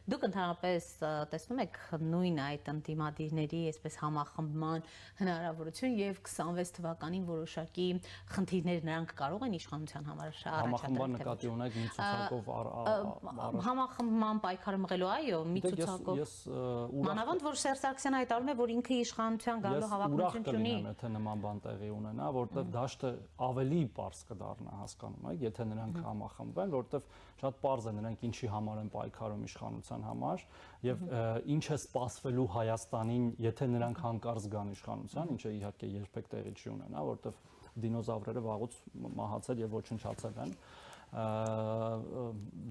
Դուք ընդհանրապես տեսնում եք նույն այդ ընդդիմադիրների այսպես համախմբման հնարավորություն եւ 26 թվականին որոշակի խնդիրներ նրանք կարող են իշխանության համար համախմբման նկատի ունեք մի ցուցակով համախմբման պայքարը մղելու այո մի ցուցակով մանավանդ որ Սերժ Սարգսյանը հայտարարում է որ ինքը իշխանության գալու հավակնություն չունի եթե նման բան տեղի ունենա որտեղ դաշտը ավելի պարզ կդառնա հասկանում եք եթե նրանք համախմբվեն որտեղ շատ պարզ է նրանք ինչի համար են պայքարում իշխանության համար եւ ինչ է սպասվելու Հայաստանին եթե նրանք հանկարծ գան իշխանության ինչը իհարկե երբեք տեղի չի ունենա որտեղ դինոզավրերը վաղուց մահացել եւ ոչնչացել են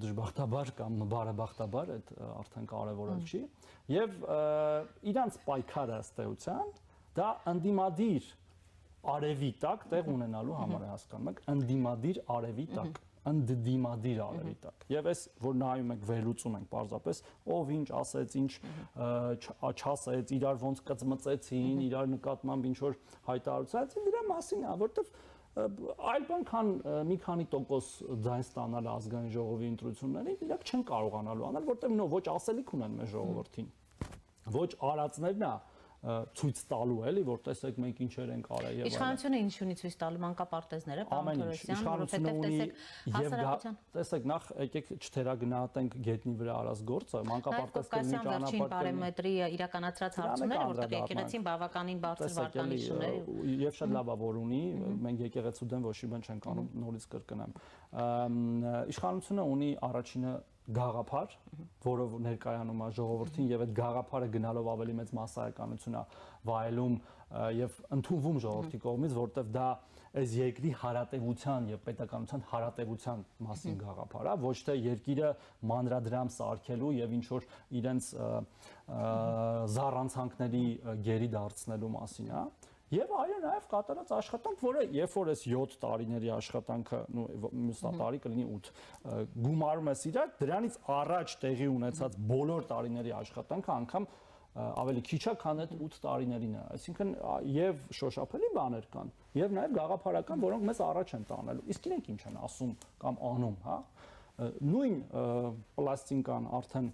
դժբախտաբար կամ բարեբախտաբար այդ արդեն կարևորը չի եւ իրանց պայքարը ըստ էության դա ընդդիմադիր արևի տակ տեղ ունենալու համար է հասկանում եք ընդդիմադիր արևի տակ ընդդիմադիր արևի տակ եւ այս որ նայում եք վերլուծում ենք պարզապես ով ինչ ասեց ինչ չասեց իրար ոնց կծմծեցին իրար նկատմամբ ինչ որ հայտարարություն դրա մասին է որտեվ այլ բան քան մի քանի տոկոս ձայն ստանալ ազգային ժողովի ընտրություններին իրենք չեն կարողանալու անել որտեվ ոչ ասելիք ունեն մեր ժողովրդին ոչ արածներն է ցույց տալու էլի որ տեսեք մենք ինչեր ենք արել եւ իշխանությունը ինչ ունի ցույց տալու մանկապարտեզները պարոն Թորոսյան որովհետեւ տեսեք հասարակության տեսեք նախ եկեք չթերագնահատենք գետնի վրա արած գործը մանկապարտեզ կլինի ճանապարհ բարեմետրի իրականացրած հարցումները որտեղ եկեղեցին բավականին բարձր վարկանիշ ունի եւ շատ լավ է որ ունի մենք եկեղեցու դեմ ոչ մի բան չենք անում նորից կրկնեմ իշխանությունը ունի առաջինը գաղափար, որով ներկայանում է ժողովրդին եւ այդ գաղափարը գնալով ավելի մեծ մասսայականություն է վայելում եւ ընդունվում ժողովրդի կողմից, որտեվ դա այս երկրի հարատեվության եւ պետականության հարատեվության մասին գաղափար է, ոչ թե երկիրը մանրադրամ սարքելու եւ ինչ որ իրենց զառանցանքների գերի դարձնելու մասին է Եվ այո նաև կատարած աշխատանք, որը երբ որ այս 7 տարիների աշխատանքը, մյուս տարի կլինի 8, գումարում ես իրար, դրանից առաջ տեղի ունեցած բոլոր տարիների աշխատանքը անգամ ավելի քիչ է, քան այդ 8 տարիներին է։ Այսինքն եւ շոշափելի բաներ կան, եւ նաև գաղափարական, որոնք մեզ առաջ են տանելու։ Իսկ իրենք ինչ են ասում կամ անում, հա։ Նույն պլաստինկան արդեն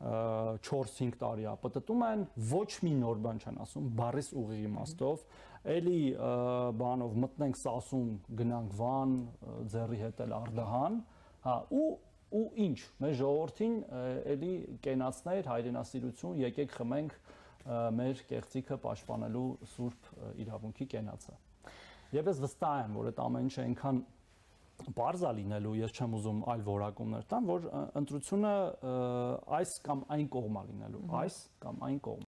4-5 տարի է պատտում են, ոչ մի նոր բան չեն ասում, բառիս ուղիղ իմաստով, էլի բանով մտնենք Սասուն, գնանք Վան, ձեռի հետ էլ Արդահան, հա, ու ինչ, մեր ժողովրդին էլի կենացներ հայրենասիրություն, եկեք խմենք մեր կեղծիքը պաշտպանելու սուրբ իրավունքի կենացը։ Եվ ես վստահ եմ, որ այդ ամեն ինչը այնքան Պարզ է լինելու, ես չեմ ուզում այլ որակումներ տամ, որ ընտրությունը այս կամ այն կողմ է լինելու, այս կամ այն կողմ։